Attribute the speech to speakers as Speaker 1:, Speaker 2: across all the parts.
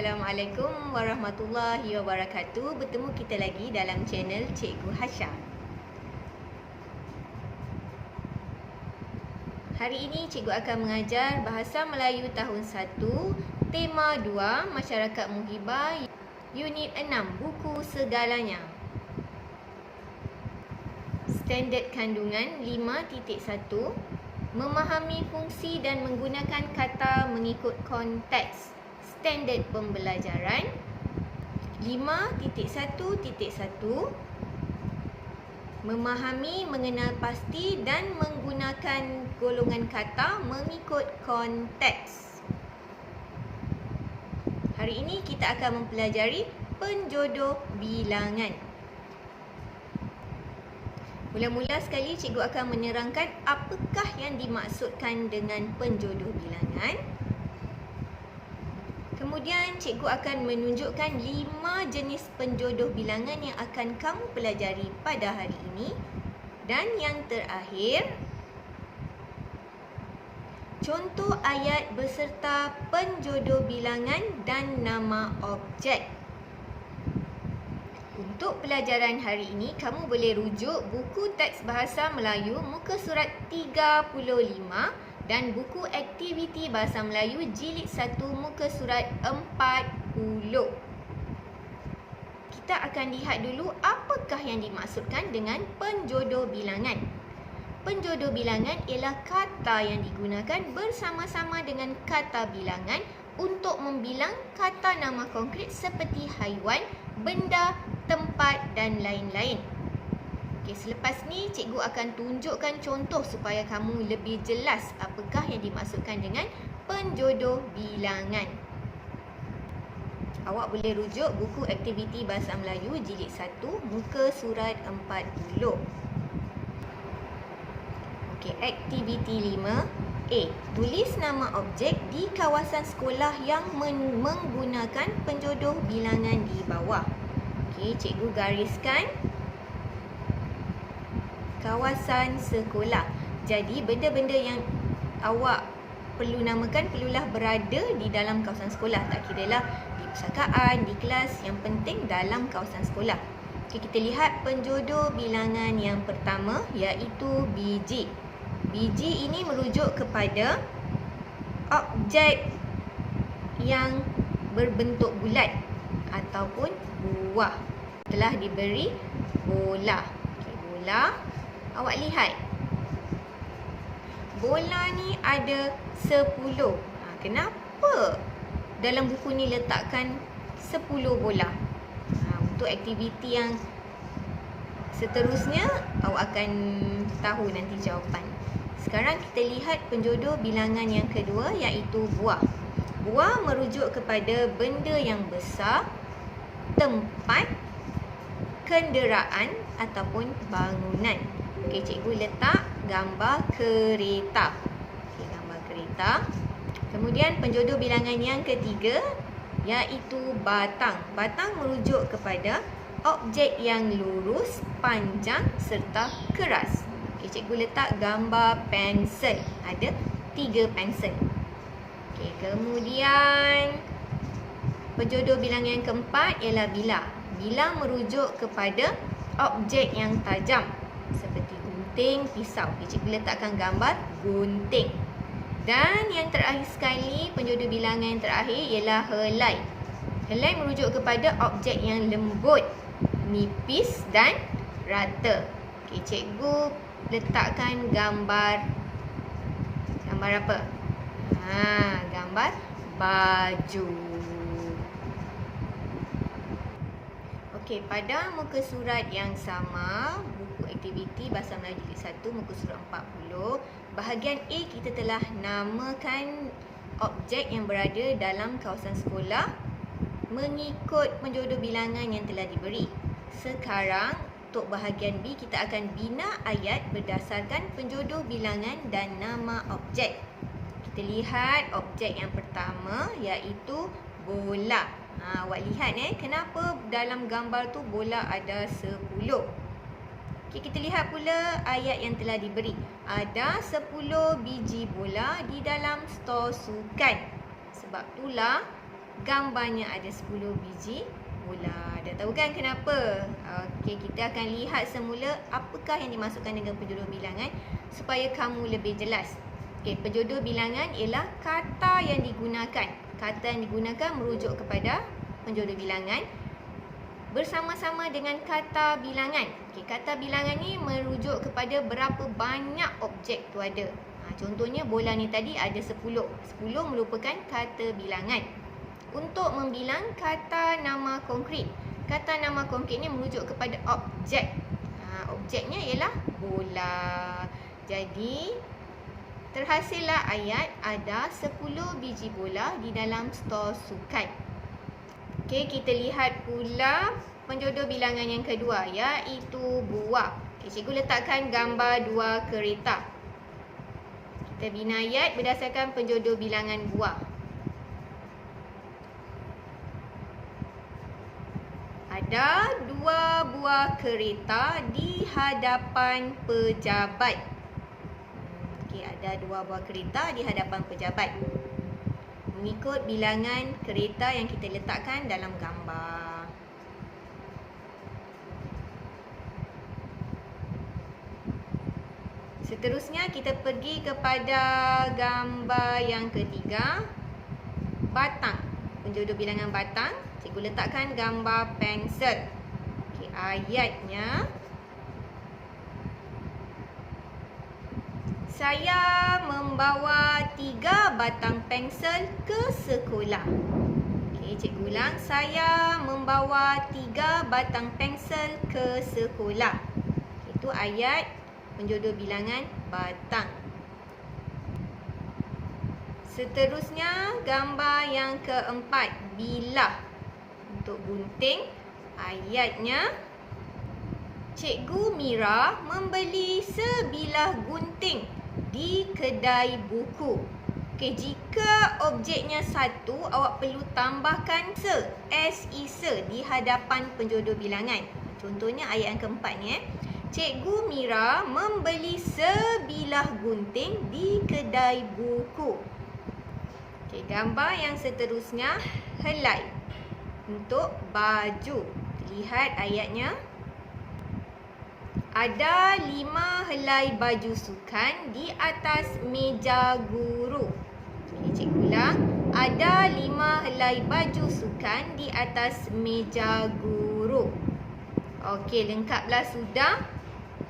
Speaker 1: Assalamualaikum warahmatullahi wabarakatuh. Bertemu kita lagi dalam channel Cikgu Hasha. Hari ini cikgu akan mengajar Bahasa Melayu tahun 1, tema 2, Masyarakat Muhibah, unit 6, buku segalanya. Standard kandungan 5.1, memahami fungsi dan menggunakan kata mengikut konteks. Standard pembelajaran 5.1.1, memahami, mengenal pasti dan menggunakan golongan kata mengikut konteks. Hari ini kita akan mempelajari penjodoh bilangan. Mula-mula sekali cikgu akan menerangkan apakah yang dimaksudkan dengan penjodoh bilangan. Kemudian cikgu akan menunjukkan 5 jenis penjodoh bilangan yang akan kamu pelajari pada hari ini. Dan yang terakhir, contoh ayat beserta penjodoh bilangan dan nama objek. Untuk pelajaran hari ini, kamu boleh rujuk buku teks Bahasa Melayu muka surat 35 dan buku aktiviti Bahasa Melayu jilid 1 muka surat 40. Kita akan lihat dulu apakah yang dimaksudkan dengan penjodoh bilangan. Penjodoh bilangan ialah kata yang digunakan bersama-sama dengan kata bilangan untuk membilang kata nama konkret seperti haiwan, benda, tempat dan lain-lain. Okey, selepas ni cikgu akan tunjukkan contoh supaya kamu lebih jelas apakah yang dimaksudkan dengan penjodoh bilangan. Awak boleh rujuk buku aktiviti Bahasa Melayu jilid 1 muka surat 40. Okey, aktiviti 5A. Tulis nama objek di kawasan sekolah yang menggunakan penjodoh bilangan di bawah. Okey, cikgu gariskan kawasan sekolah. Jadi benda-benda yang awak perlu namakan perlulah berada di dalam kawasan sekolah. Tak kiralah di pusakaan, di kelas, yang penting dalam kawasan sekolah. Okey, kita lihat penjodoh bilangan yang pertama iaitu biji. Biji ini merujuk kepada objek yang berbentuk bulat ataupun buah. Telah diberi bola. Okey, bola. Awak lihat, bola ni ada 10. Kenapa dalam buku ni letakkan 10 bola? Untuk aktiviti yang seterusnya, awak akan tahu nanti jawapan. Sekarang kita lihat penjodoh bilangan yang kedua iaitu buah. Buah merujuk kepada benda yang besar, tempat, kenderaan ataupun bangunan. Okey, cikgu letak gambar kereta. Okey, gambar kereta. Kemudian penjodoh bilangan yang ketiga iaitu batang. Batang merujuk kepada objek yang lurus, panjang serta keras. Okey, cikgu letak gambar pensel. Ada 3 pensel. Okey, kemudian penjodoh bilangan yang keempat ialah bilah. Bilah merujuk kepada objek yang tajam seperti gunting, pisau. Okey, cikgu letakkan gambar gunting. Dan yang terakhir sekali, penjodoh bilangan yang terakhir ialah helai. Helai merujuk kepada objek yang lembut, nipis dan rata. Okey, cikgu letakkan gambar apa? Gambar baju. Okey, pada muka surat yang sama, buku aktiviti Bahasa Melayu jilid 1 muka surat 40, bahagian A kita telah namakan objek yang berada dalam kawasan sekolah mengikut penjodoh bilangan yang telah diberi. Sekarang untuk bahagian B kita akan bina ayat berdasarkan penjodoh bilangan dan nama objek. Kita lihat objek yang pertama iaitu bola. Awak lihat kenapa dalam gambar tu bola ada 10. Okey, kita lihat pula ayat yang telah diberi. Ada 10 biji bola di dalam stor sukan. Sebab itulah gambarnya ada 10 biji bola. Dah tahu kan kenapa? Okey, kita akan lihat semula apakah yang dimasukkan dengan penjodoh bilangan supaya kamu lebih jelas. Okey, penjodoh bilangan ialah kata yang digunakan. Kata yang digunakan merujuk kepada penjodoh bilangan bersama-sama dengan kata bilangan. Okey, kata bilangan ni merujuk kepada berapa banyak objek tu ada. Contohnya bola ni tadi ada 10. 10 merupakan kata bilangan. Untuk membilang kata nama konkret. Kata nama konkret ni merujuk kepada objek. Objeknya ialah bola. Jadi terhasillah ayat ada 10 biji bola di dalam stor sukan. Okey, kita lihat pula penjodoh bilangan yang kedua, iaitu buah. Okay, cikgu letakkan gambar 2 kereta. Kita bina ayat berdasarkan penjodoh bilangan buah. Ada 2 buah kereta di hadapan pejabat. Okey, ada 2 buah kereta di hadapan pejabat. Mengikut bilangan kereta yang kita letakkan dalam gambar. Seterusnya kita pergi kepada gambar yang ketiga, batang. Penjodoh bilangan batang. Cikgu letakkan gambar pensel. Okey, ayatnya, saya membawa 3 batang pensel ke sekolah. Okey, cikgu ulang. Saya membawa 3 batang pensel ke sekolah. Itu ayat penjodoh bilangan batang. Seterusnya gambar yang keempat, bilah. Untuk gunting, ayatnya, Cikgu Mira membeli sebilah gunting di kedai buku. Okey, jika objeknya satu, awak perlu tambahkan se, se di hadapan penjodoh bilangan. Contohnya ayat yang keempat ni. Cikgu Mira membeli sebilah gunting di kedai buku. Okey, gambar yang seterusnya, helai. Untuk baju. Lihat ayatnya. Ada 5 helai baju sukan di atas meja guru. Okey, cikgu ulang. Ada 5 helai baju sukan di atas meja guru. Okey, lengkaplah sudah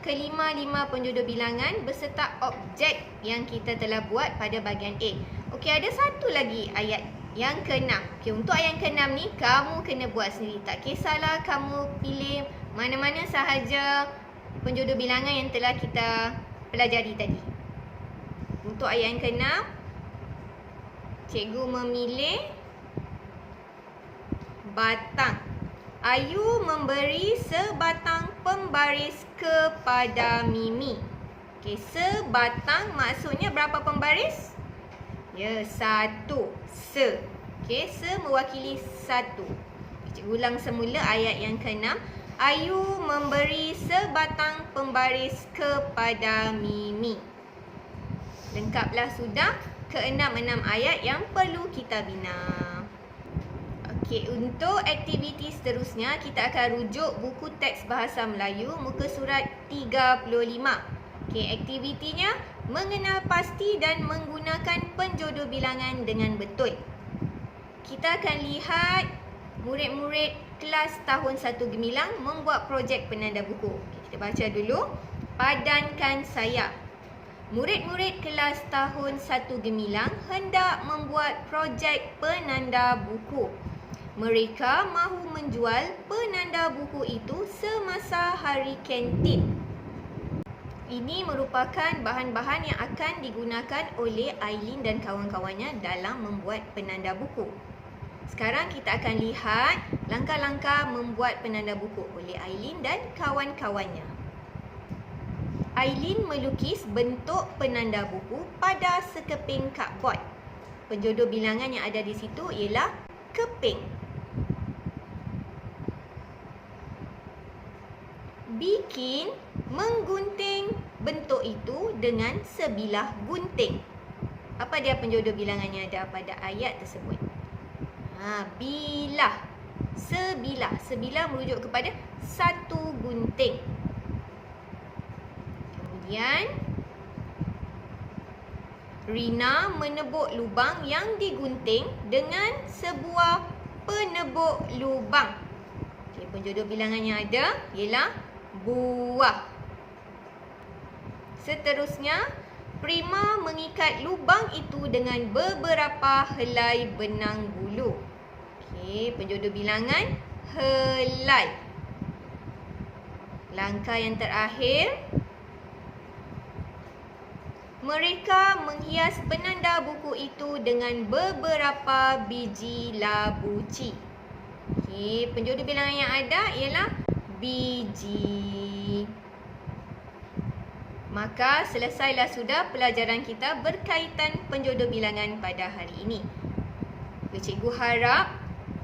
Speaker 1: kelima-lima penjodoh bilangan beserta objek yang kita telah buat pada bahagian A. Okey, ada satu lagi ayat yang ke-6. Okey, untuk ayat yang ke-6 ni kamu kena buat sendiri. Tak kisahlah kamu pilih mana-mana sahaja penjodoh bilangan yang telah kita pelajari tadi. Untuk ayat yang ke-6, cikgu memilih batang. Ayu memberi sebatang pembaris kepada Mimi. Okey, sebatang maksudnya berapa pembaris? Ya, 1. Se. Okey, se mewakili 1. Cikgu ulang semula ayat yang ke-6. Ayu memberi sebatang pembaris kepada Mimi. Lengkaplah sudah ke-6 ayat yang perlu kita bina. Okey, untuk aktiviti seterusnya kita akan rujuk buku teks bahasa Melayu muka surat 35. Okey, aktivitinya mengenal pasti dan menggunakan penjodoh bilangan dengan betul. Kita akan lihat murid-murid kelas tahun 1 Gemilang membuat projek penanda buku. Okey, kita baca dulu. Padankan sayap. Murid-murid kelas tahun 1 Gemilang hendak membuat projek penanda buku. Mereka mahu menjual penanda buku itu semasa hari kantin. Ini merupakan bahan-bahan yang akan digunakan oleh Aileen dan kawan-kawannya dalam membuat penanda buku. Sekarang kita akan lihat langkah-langkah membuat penanda buku oleh Aileen dan kawan-kawannya. Aileen melukis bentuk penanda buku pada sekeping cardboard. Penjodoh bilangan yang ada di situ ialah keping. Bikin menggunting bentuk itu dengan sebilah gunting. Apa dia penjodoh bilangan yang ada pada ayat tersebut? Bilah. Sebilah. Sebilah merujuk kepada satu gunting. Kemudian Rina menebuk lubang yang digunting dengan sebuah penebuk lubang. Okey, penjodoh bilangan yang ada ialah buah. Seterusnya, Prima mengikat lubang itu dengan beberapa helai benang bulu. Okey, penjodoh bilangan helai. Langkah yang terakhir, mereka menghias penanda buku itu dengan beberapa biji labuci. Okey, penjodoh bilangan yang ada ialah biji. Maka selesailah sudah pelajaran kita berkaitan penjodoh bilangan pada hari ini. Cikgu harap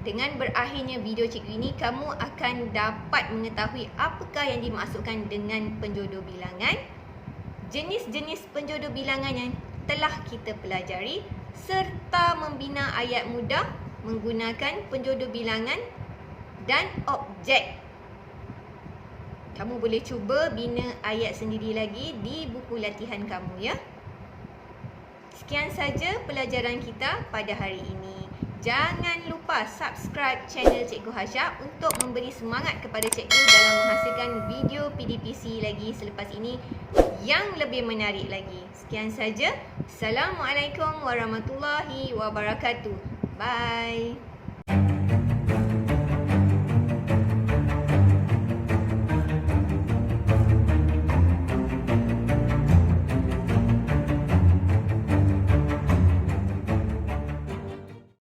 Speaker 1: dengan berakhirnya video cikgu ini, kamu akan dapat mengetahui apakah yang dimaksudkan dengan penjodoh bilangan, jenis-jenis penjodoh bilangan yang telah kita pelajari, serta membina ayat mudah menggunakan penjodoh bilangan dan objek. Kamu boleh cuba bina ayat sendiri lagi di buku latihan kamu ya. Sekian saja pelajaran kita pada hari ini. Jangan lupa subscribe channel Cikgu Hasya untuk memberi semangat kepada cikgu dalam menghasilkan video PDPC lagi selepas ini yang lebih menarik lagi. Sekian saja. Assalamualaikum warahmatullahi wabarakatuh. Bye.